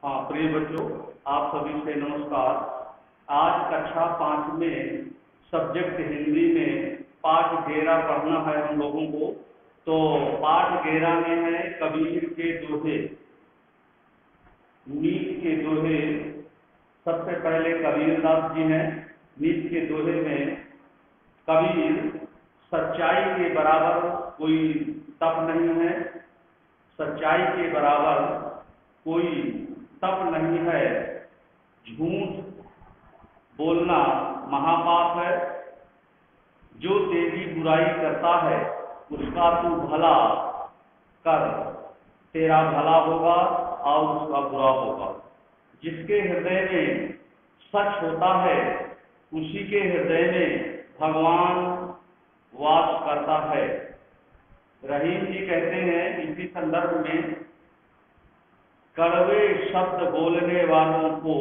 हाँ प्रिय बच्चों, आप सभी से नमस्कार। आज कक्षा 5 में सब्जेक्ट हिंदी में पाठ 11 पढ़ना है हम लोगों को। तो पाठ 11 में है कबीर के दोहे, नीत के दोहे। सबसे पहले कबीरदास जी हैं। नीत के दोहे में कबीर सच्चाई के बराबर कोई तप नहीं है, सच्चाई के बराबर कोई तप नहीं है, झूठ बोलना महापाप है। जो तेरी बुराई करता है उसका तू भला कर, तेरा भला होगा और उसका बुरा होगा। जिसके हृदय में सच होता है उसी के हृदय में भगवान वास करता है। रहीम जी कहते हैं इसी संदर्भ में, कड़वे शब्द बोलने वालों को,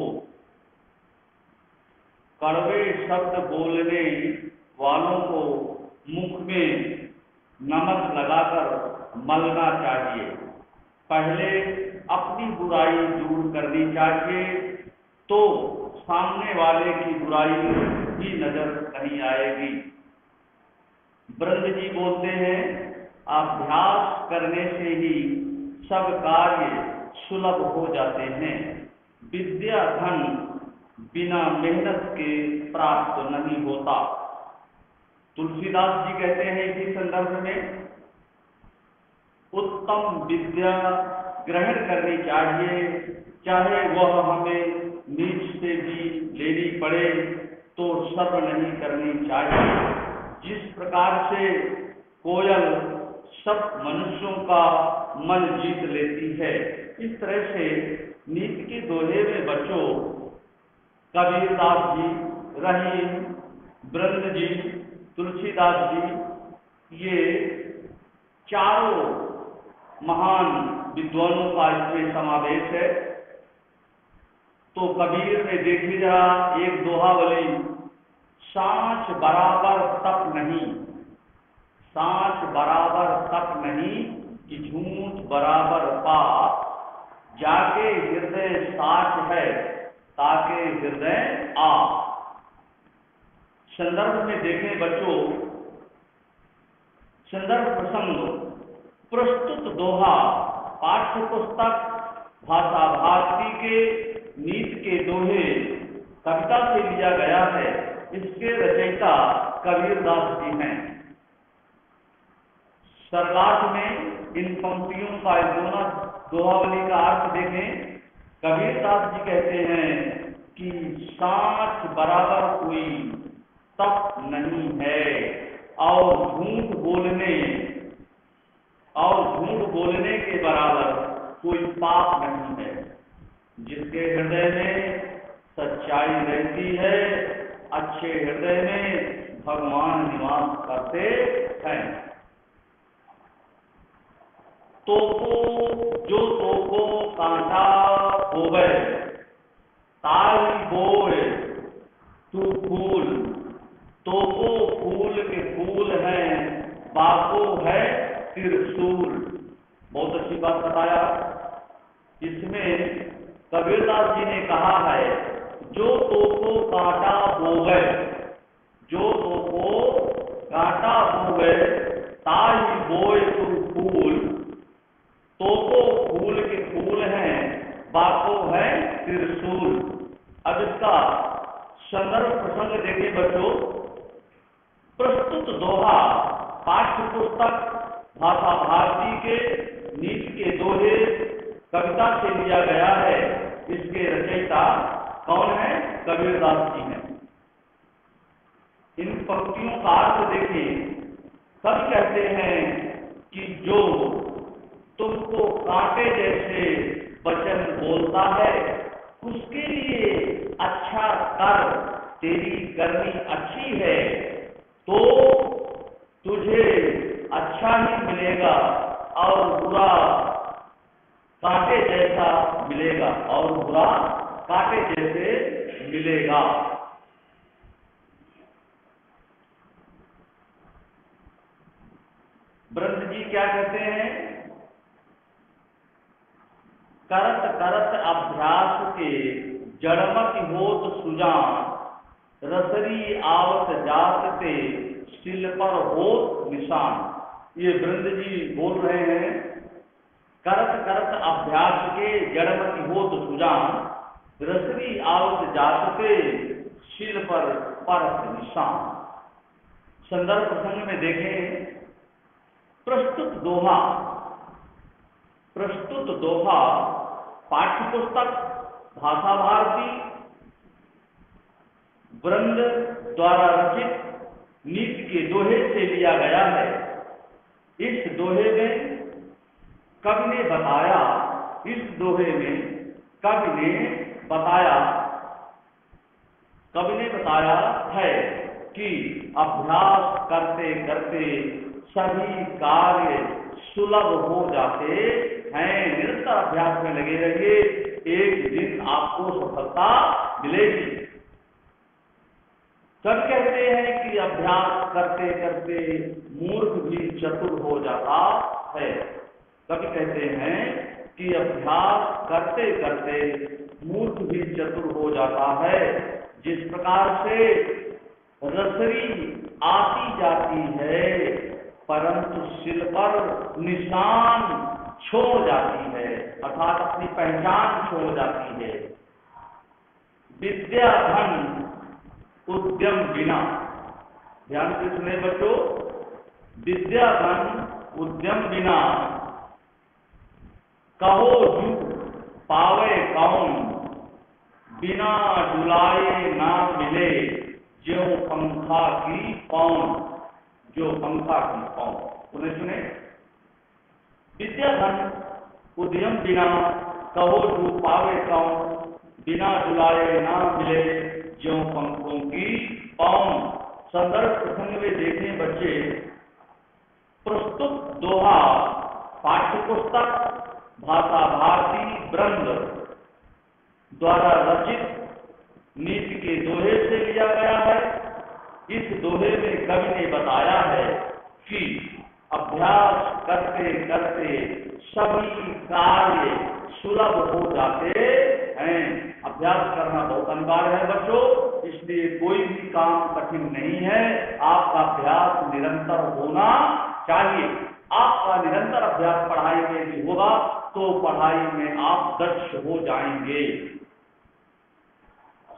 कड़वे शब्द बोलने वालों को मुख में नमक लगाकर मलना चाहिए। पहले अपनी बुराई दूर करनी चाहिए, तो सामने वाले की बुराई भी नजर नहीं आएगी। ब्रह्म जी बोलते हैं, अभ्यास करने से ही सब कार्य सुलभ हो जाते हैं। विद्या धन बिना मेहनत के प्राप्त नहीं होता। तुलसीदास जी कहते हैं इसी संदर्भ में, उत्तम विद्या ग्रहण करनी चाहिए, चाहे वह हमें नीच से भी लेनी पड़े तो शर्म नहीं करनी चाहिए। जिस प्रकार से कोयल सब मनुष्यों का मन जीत लेती है, इस तरह से नीत के दोहे में बच्चों कबीरदास जी, रहीम, ब्रह्म जी, तुलसीदास जी, ये चारों महान विद्वानों का इसमें समावेश है। तो कबीर ने देखी जरा एक दोहावली, सांच बराबर तप नहीं, सांच बराबर तप नहीं कि झूठ बराबर पाप, जाके हृदय साच है ताके हृदय आप। संदर्भ में देखें बच्चों, संदर्भ प्रसंग प्रस्तुत दोहा पाठ्य पुस्तक भाषा भारती के नीत के दोहे कविता से लिया गया है। इसके रचयिता कबीरदास जी हैं। सरलाट में इन पंक्तियों का दोहावली का अर्थ देखें। कबीरदास जी कहते हैं कि सांच बराबर कोई तप नहीं है और झूठ बोलने के बराबर कोई पाप नहीं है। जिसके हृदय में सच्चाई रहती है, अच्छे हृदय में भगवान निवास करते हैं। तोको कांटा बोवे ताई बोए तू फूल, तोको फूल के फूल हैं, बाको है त्रिशूल। बहुत अच्छी बात बताया। इसमें कबीरदास जी ने कहा है, जो तोको कांटा बोवे, जो तोको कांटा बोवे ताई बोए तू फूल, तोको फूल के फूल हैं, बाको है त्रिशूल। अब इसका संदर्भ प्रसंग देखें बच्चों। प्रस्तुत दोहा पाठ्य पुस्तक भाषा भारती के नीत के दोहे कविता से लिया गया है। इसके रचयिता कौन है? कबीरदास जी हैं। इन पंक्तियों का अर्थ देखिए। सब कहते हैं कि जो तुमको कांटे जैसे वचन बोलता है उसके लिए अच्छा कर, तेरी करनी अच्छी है तो तुझे अच्छा ही मिलेगा और बुरा कांटे जैसा मिलेगा, और बुरा कांटे जैसे मिलेगा। ब्रह्म जी क्या कहते हैं? करत करत अभ्यास के जड़मति होत सुजान, रसरी आवत जात ते सिल पर होत निशान। ये वृंद जी बोल रहे हैं, करत करत अभ्यास के जड़मति होत सुजान, रसरी आवत जात ते सिल पर परत निशान। संदर्भ प्रसंग में देखें, प्रस्तुत दोहा पाठ्य पुस्तक भाषा भारती वृंद द्वारा रचित नीति के दोहे से लिया गया है। इस दोहे में कवि ने बताया है कि अभ्यास करते करते सभी कार्य सुलभ हो जाते हैं। निरंतर अभ्यास में लगे रहिए, एक दिन आपको सफलता मिलेगी। सब कहते हैं कि अभ्यास करते करते मूर्ख भी चतुर हो जाता है। कभी कहते हैं कि अभ्यास करते करते मूर्ख भी चतुर हो जाता है। जिस प्रकार से रसरी आती जाती है परंतु सिल पर निशान छोड़ जाती है, अर्थात अपनी पहचान छोड़ जाती है। विद्या धन उद्यम बिना, ध्यान से सुने बच्चों, विद्या धन उद्यम बिना कहो जू पावे कौन, बिना डुलाए ना मिले जो पंखा की पौन। जो पंखा की पौन, सुने विद्या धन उद्यम बिना कहो जू पावे कौन, बिना डुलाए ना मिले जो पंखों की पौन। संदर्भ प्रसंग में देखें बच्चे, प्रस्तुत दोहा पाठ्य पुस्तक भाषा भारती वृंद द्वारा रचित नीति के दोहे से लिया गया है। इस दोहे में कवि ने बताया है कि अभ्यास करते करते सभी कार्य सुलभ हो जाते हैं। अभ्यास करना बहुत अनिवार्य है बच्चों, इसलिए कोई भी काम कठिन नहीं है। आपका अभ्यास निरंतर होना चाहिए। आपका निरंतर अभ्यास पढ़ाई में भी होगा तो पढ़ाई में आप दक्ष हो जाएंगे।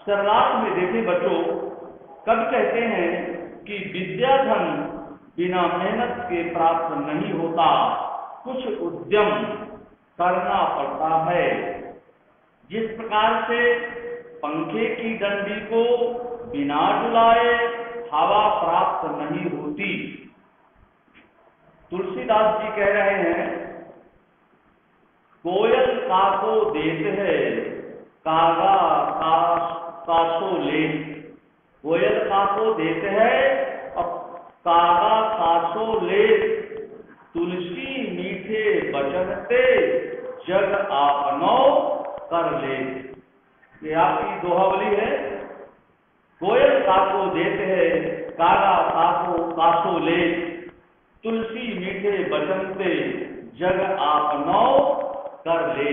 सरलार्थ में देखें बच्चों, कवि कहते हैं कि विद्या धन बिना मेहनत के प्राप्त नहीं होता, कुछ उद्यम करना पड़ता है। जिस प्रकार से पंखे की डंडी को बिना डुलाए हवा प्राप्त नहीं होती। तुलसीदास जी कह रहे हैं, कोयल काको देत है कागा कासो ले। कोयल काको देत है और कागा कासो ले, तुलसी मीठे बचन ते जग आपनो कर ले। ये आपकी दोहावली है। कोयल काको देते है कागा कासो ले, तुलसी मीठे बचन ते जग आपनो कर ले।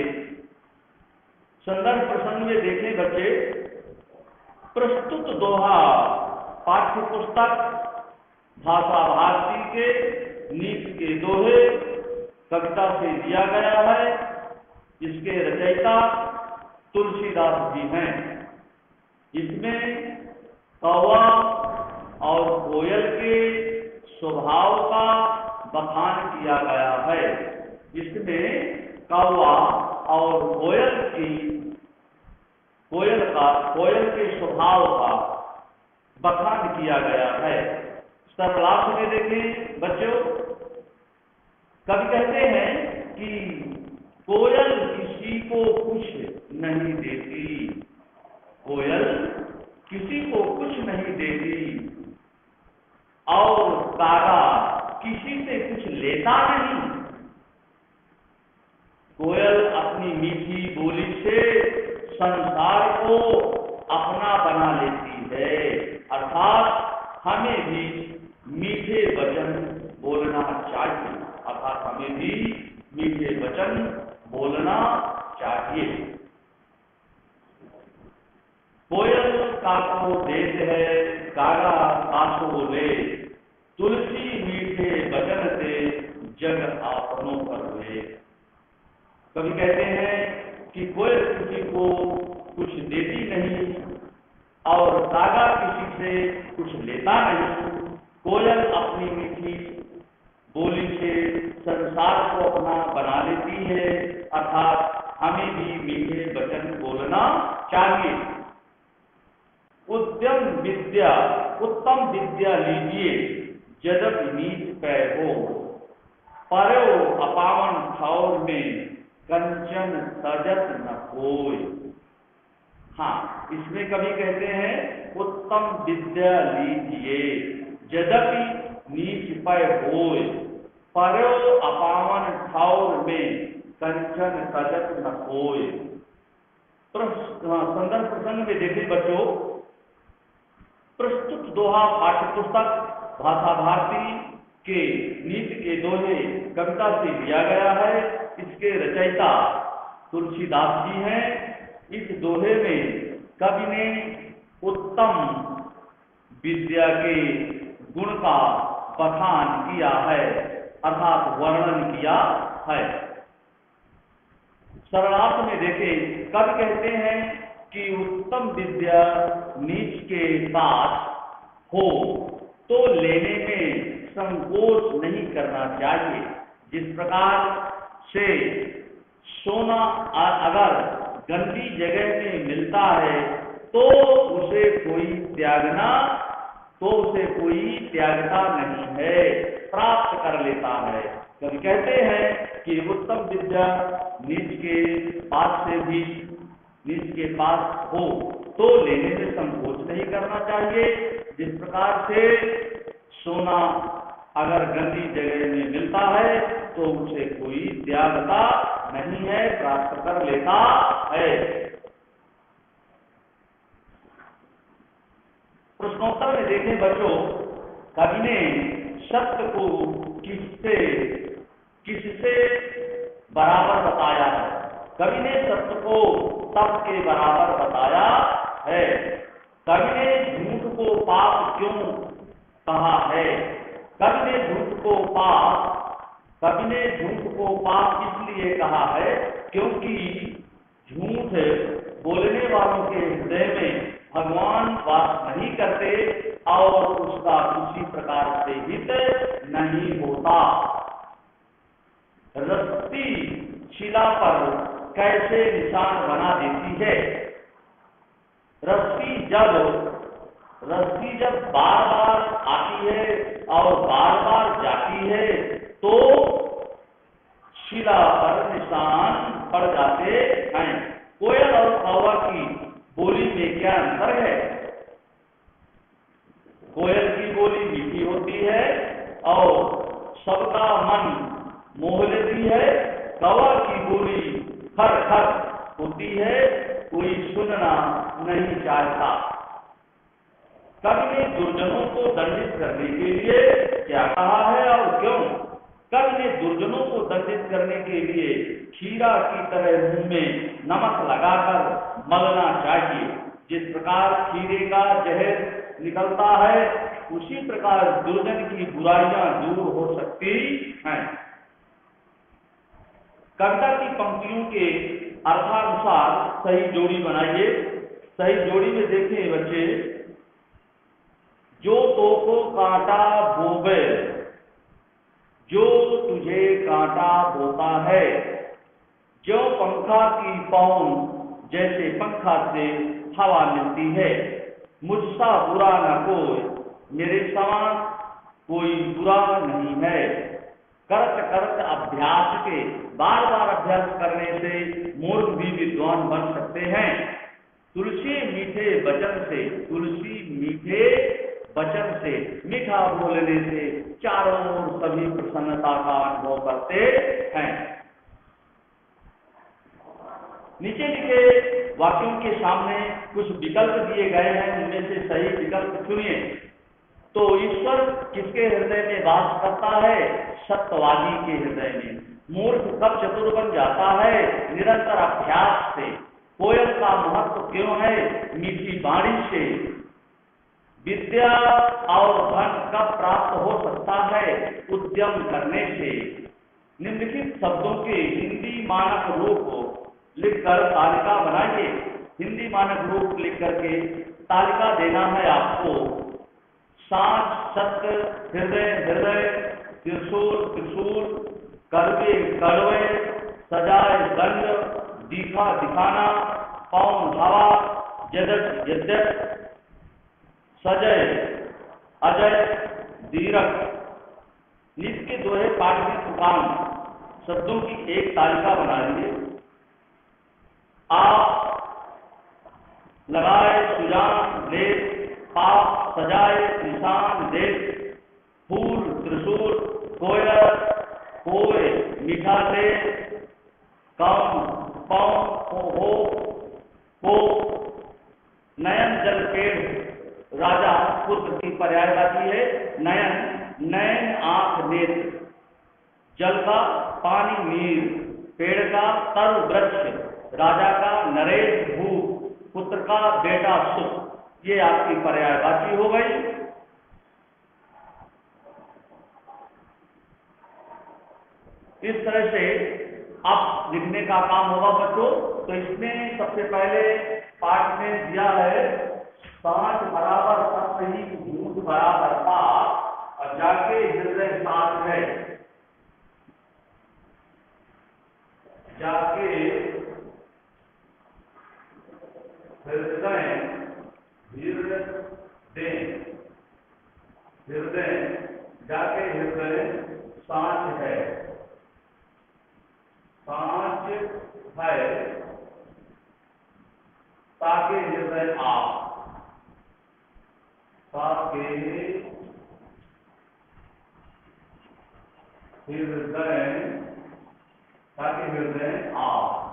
संदर्भ प्रसंग में देखें बच्चे, प्रस्तुत दोहा पाठ्य पुस्तक भाषा भारती के नीति के दोहे कविता से दिया गया है। इसके रचयिता तुलसीदास जी हैं। इसमें कौवा और कोयल के स्वभाव का बखान किया गया है। इसमें कौवा और कोयल के स्वभाव का बखान किया गया है। सरलार्थ में देखें बच्चों, कवि कहते हैं कि कोयल किसी को कुछ नहीं देती, कोयल किसी को कुछ नहीं देती, और कागा किसी से कुछ लेता नहीं। कोयल अपनी मीठी बोली से संसार को अपना बना लेती है। अर्थात हमें भी मीठे वचन बोलना चाहिए। अर्थात हमें भी मीठे वचन बोलना चाहिए। कोयल काको देत है कागा कासो ले, तुलसी मीठे बचन से जग आपनों पर हुए। कभी कहते हैं कि कोयल किसी को कुछ देती नहीं और कागा किसी से कुछ लेता नहीं। कोयल अपनी मीठी बोली से संसार को अपना बना लेती है, अर्थात हमें भी मीठे वचन बोलना चाहिए। उत्तम विद्या लीजिए यद्यपि नीच पै हो, पर्यो अपावन ठौर में कंचन सजत न कोय। हाँ, इसमें कभी कहते हैं उत्तम विद्या लीजिए यद्यपि नीच पै होय, पर्यो अपावन ठौर में कंचन सजत न कोय। संदर्भ प्रसंग में देखें बच्चों, प्रस्तुत दोहा पाठ्य पुस्तक भाषा भारती के नीति के दोहे कविता से लिया गया है। इसके रचयिता तुलसीदास जी हैं। इस दोहे में कवि ने उत्तम विद्या के गुण का बखान किया है, अर्थात वर्णन किया है। सरलार्थ में देखें, कवि कहते हैं कि उत्तम विद्या नीच के पास हो तो लेने में संकोच नहीं करना चाहिए। जिस प्रकार से सोना अगर गंदी जगह में मिलता है तो उसे कोई त्यागता नहीं है, प्राप्त कर लेता है। कभी कहते हैं कि उत्तम विद्या नीच के पास हो तो लेने में संकोच नहीं करना चाहिए। जिस प्रकार से सोना अगर गंदी जगह में मिलता है तो उसे कोई त्यागता नहीं है, प्राप्त कर लेता है। प्रश्नोत्तर में देखें बच्चों, कवि ने सत्य को किससे बराबर बताया है। कवि ने सत्य को तप के बराबर बताया है। कवि ने झूठ को पाप क्यों कहा है। कवि ने झूठ को पाप इसलिए कहा है क्योंकि झूठ बोलने वालों के हृदय में भगवान वास नहीं करते और उसका किसी प्रकार से हित नहीं होता। रस्सी शिला पर कैसे निशान बना देती है। रस्सी जब बार बार आती है और बार बार जाती है तो शिला पर निशान पड़ जाते हैं। कोयल और कौवा की बोली में क्या अंतर है। कोयल की बोली मीठी होती है और सबका मन मोह लेती है। कौवा की बोली खर खर होती है, कोई सुनना नहीं चाहता। कवि ने दुर्जनों को दंडित करने के लिए क्या कहा है और क्यों। कवि ने दुर्जनों को दंडित करने के लिए खीरा की तरह मुंह में नमक लगाकर मलना चाहिए। जिस प्रकार खीरे का जहर निकलता है उसी प्रकार दुर्जन की बुराइयां दूर हो सकती हैं। कविता की पंक्तियों के अर्थानुसार सही जोड़ी बनाइए। सही जोड़ी में देखें बच्चे, जो तो को कांटा बोवे, जो तुझे कांटा बोता है, जो पंखा की पवन जैसे पंखा से हवा मिलती है। मुझसा बुरा न कोई, मेरे समान कोई बुरा नहीं है। करत करत अभ्यास के, बार बार अभ्यास करने से मूर्ख भी विद्वान बन सकते हैं। तुलसी मीठे वचन से मीठा बोलने से चारों ओर सभी प्रसन्नता का अनुभव करते हैं। नीचे लिखे वाक्यों के सामने कुछ विकल्प दिए गए हैं, उनमें से सही विकल्प चुनिए। तो ईश्वर किसके हृदय में वास करता है? सत्यवादी के हृदय में। मूर्ख कब चतुर बन जाता है? निरंतर अभ्यास से। कोयल का महत्व क्यों है? मीठी वाणी से। विद्या और धन कब प्राप्त हो सकता है? उद्यम करने से। निम्नलिखित शब्दों के हिंदी मानक रूप लिखकर तालिका बनाइए। हिंदी मानक रूप लिख करके तालिका देना है आपको। सांच सत्य, हृदय हृदय, त्रिशूल त्रिशूल, कड़वे कड़वे, सजाए दंड, दिखा दिखाना, पौन हवा, यद्यप यद्यप, सजय अजय, दीरक। नित्य दोहे पाठ में दुकान शब्दों की एक तालिका बना लीजिए। आप लगाए सुजान लेस, पाप सजाए निशान देश, फूल त्रिशूल, कोयल कोय मीठा ले, कम पौन हो, नयन जल पेड़, राजा पुत्र की पर्यायवाची है। नयन नयन आंख नेत्र, जल का पानी नीर, पेड़ का तरु वृक्ष, राजा का नरेश भूप, पुत्र का बेटा सुख। ये आपकी पर्यायवाची हो गई। इस तरह से अब लिखने का काम होगा बच्चों। तो इसमें सबसे पहले पाठ में दिया है सांच बराबर सत्य ही झूठ बराबर पाप, और जाके हृदय साथ है। जाके हृदय हृदय जाके हृदय सांच है। सांच है ताके हृदय आप, ताके हृदय, ताकि हृदय आप।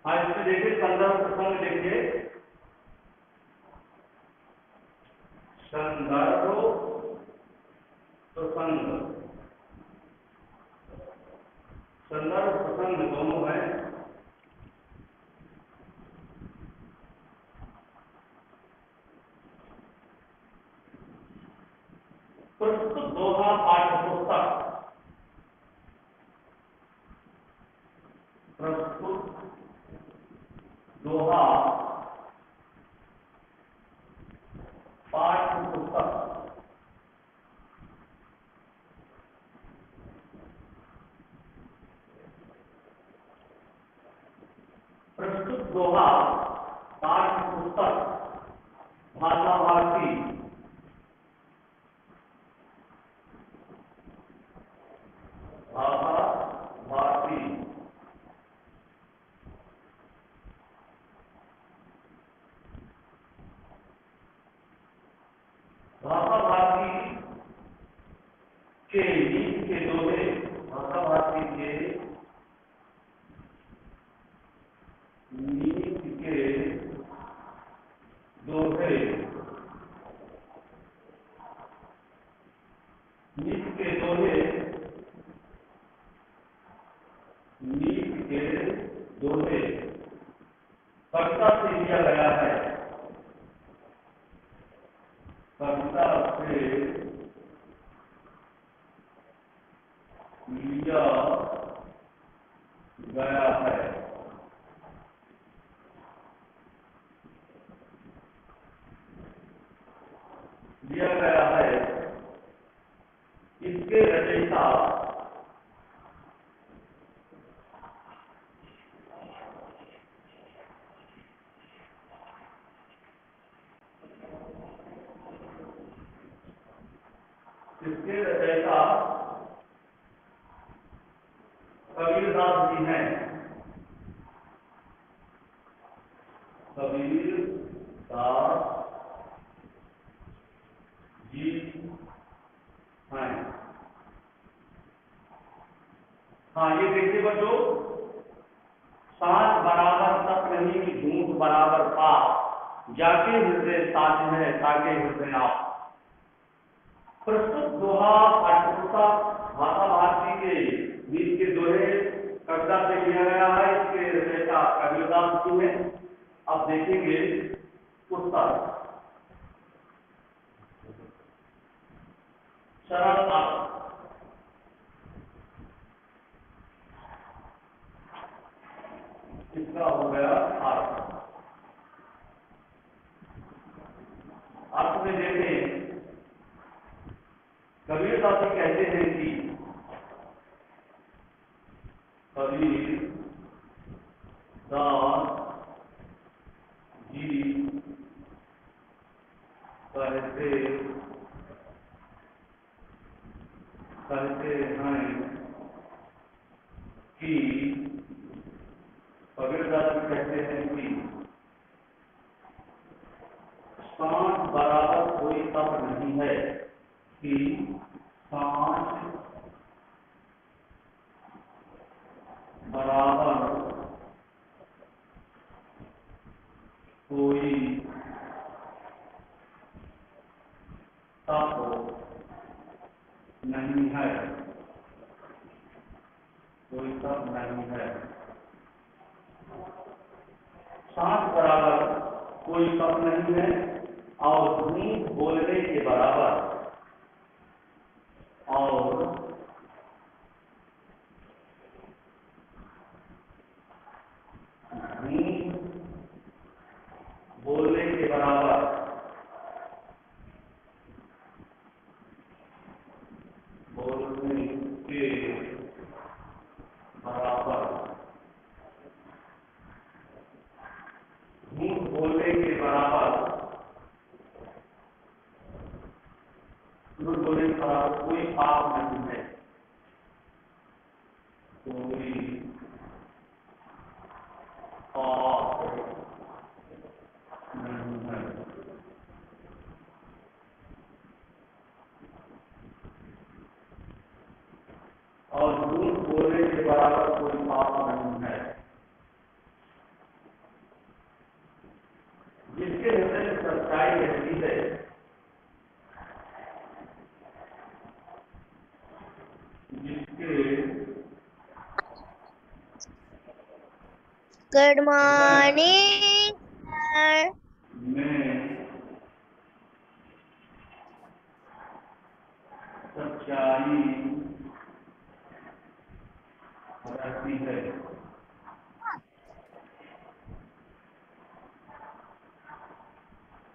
हाँ, इसमें देखिए संदर्भ प्रसंग देखिए। संदर्भ प्रसंग, संदर्भ प्रसंग दोनों है। प्रस्तुत दोहा पाठ्य पुस्तक, प्रस्तुत दोहा पाठ्य पुस्तक। प्रस्तुत दोहा पाठ्य पुस्तक, भाषा भारती, भाषा भारती। भाषा भारती के नीति के दोहे, भाषा भारती के नीति के दोहे, नीति के दोहे, नीति के दोहे कविता से लिया गया है। कविता से लिया गया है। लिया गया है। इसके रचयिता कबीरदास जी हैं। कबीरदास जी हैं। हाँ, ये देखिए बच्चों, सांच बराबर सत्य नहीं, झूठ बराबर पाप, जाके हृदय साथ है ताके हृदय आप। प्रस्तुत दोहा पाठ्यपुस्तक भाषा भारती के गीत के दोहे कविता से लिया गया है। इसके रचयिता कबीरदास जी हैं। अब देखेंगे पुस्तक सरल अर्थ। इसका हो गया अर्थ। अर्थ में देखें, कबीरदास जी कहते हैं कि कबीर दास जी कहते हैं कि कबीरदास जी कहते हैं कि सांस बराबर कोई तप नहीं है, कि सांस बराबर कोई तप नहीं है, कोई तप नहीं है। सांस बराबर कोई तप नहीं है और झूठ बोलने के बराबर और झूठ बोलने के बराबर बोलने के बराबर झूठ बोलने के बराबर झूठ बोलने के बराबर कोई पाप नहीं है, कोई पाप नहीं है। और झूठ बोलने के बराबर कोई पाप नहीं है। जिसके हृदय में सच्चाई रहती है, जिसके गुड मॉर्निंग सर। में सच्चाई रहती है,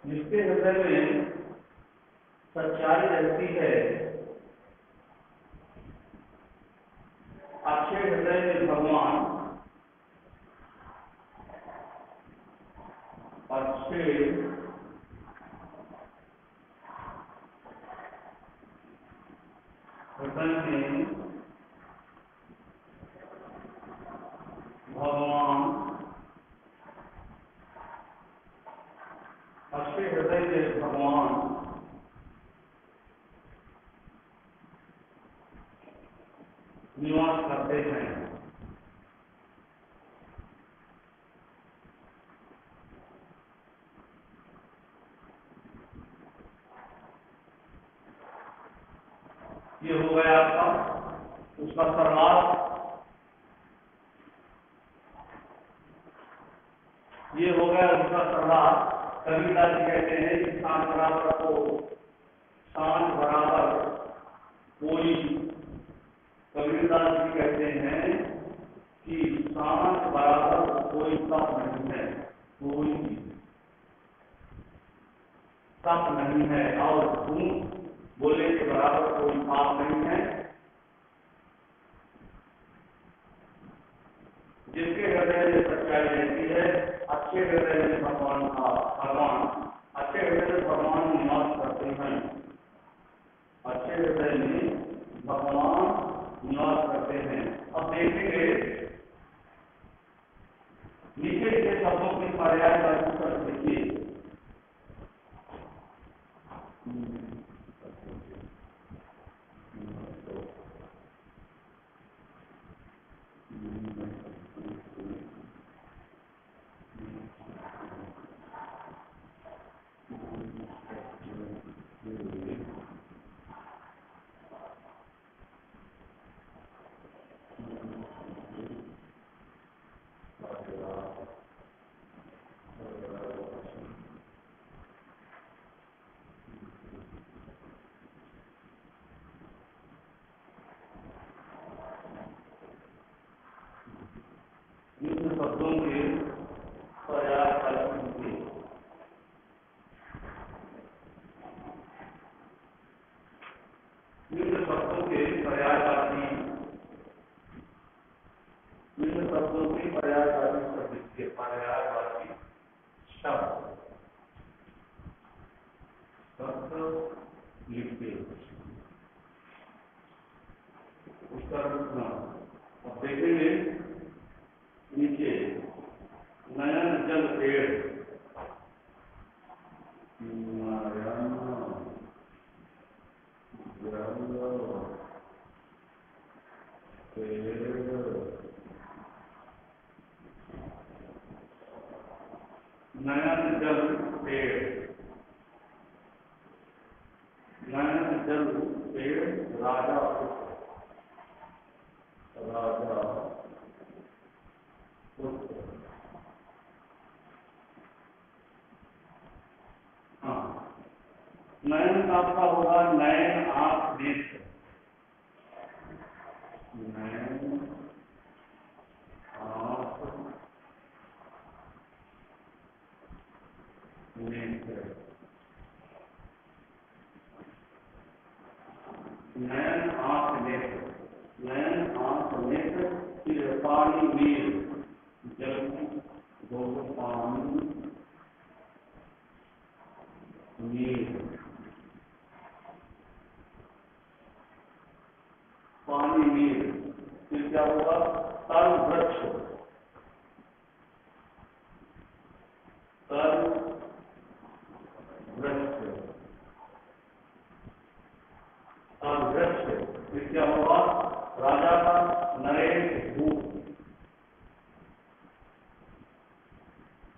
जिसके हृदय में सच्चाई रहती है, अच्छे हृदय में भगवान अच्छे हृदय में भगवान अच्छे हृदय में भगवान निवास करते हैं। ये हो गया आपका उसका सर्वार्थ। ये हो गया उसका सर्वार्थ। कबीरदास जी कहते हैं कि सांस बराबर कोई, कबीरदास जी कहते हैं कि सांस बराबर कोई तप नहीं है, कोई तप नहीं है और झूठ बोलने के बराबर कोई पाप नहीं है। जिसके हृदय में सच्चाई रहती है, अच्छे हृदय में भगवान अच्छे हृदय में भगवान निवास करते हैं, अच्छे हृदय में भगवान निवास करते हैं। अब देखेंगे नीचे के शब्दों की पर्याय कर देखिए। शब्दों के पर्यायवाची होंगे। निम्न शब्दों के पर्यायवाची शब्द के पर्यायवाची शब्द लिखते उसका रुकना। अब देखेंगे नीचे नयन जल पेड़, नयन जल पेड़, नयन जल पेड़ राजा राजा पुत्र। हाँ, नयन आपका होगा नयन आंख नेत्र, नयन आंख नेत्र, नयन आंख नेत्र, नयन आंख नेत्र। फिर पानी नीर, जल दो पानी नीर, पानी नीर। फिर क्या होगा? तर वृक्ष, तर वृक्ष, तर वृक्ष। फिर क्या होगा? राजा का नरेश भूप,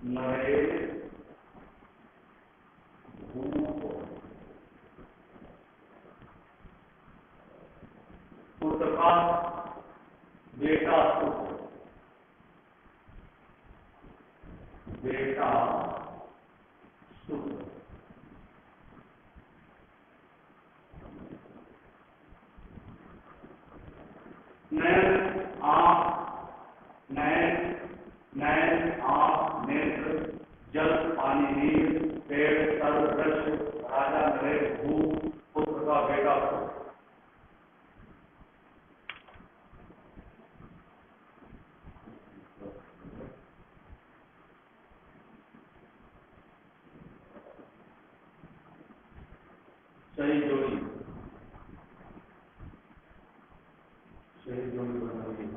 नरेश भूप। पुत्र का बेटा पुत्र, बेटा सुत्र। नयन आंख, नयन नयन आंख नेत्र, जल पानी नीर, पेड़ तर वृक्ष, राजा नरेश भूप, पुत्र का बेटा पुत्र। सही जोड़ी, सही जोड़ी बनाइए।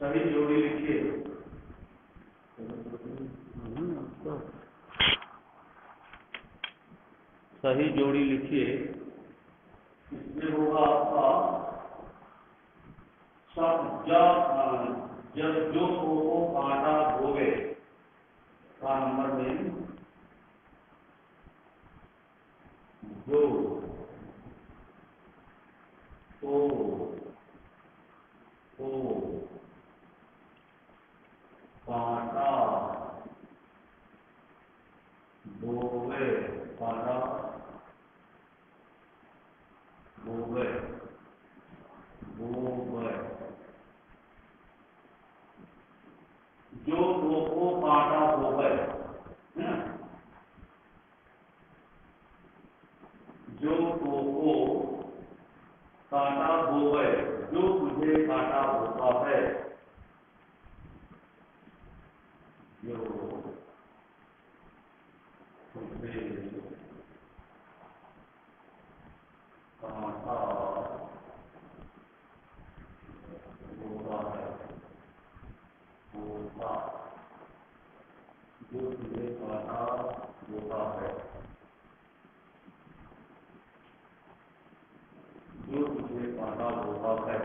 सही जोड़ी लिखिए। सही जोड़ी लिखिए। इसमें होगा आपका सब जब जो को कांटा भोगे का नंबर में जो तो कांटा भोगे, कांटा भोगे भोगे। जो को कांटा भोगे, जो को कांटा भोगे, जो तुझे कांटा भोगा है, जो तुझे कांटा भोगा है, भोगा, जो तुझे कांटा भोगा है, जो तुझे कांटा भोगा है।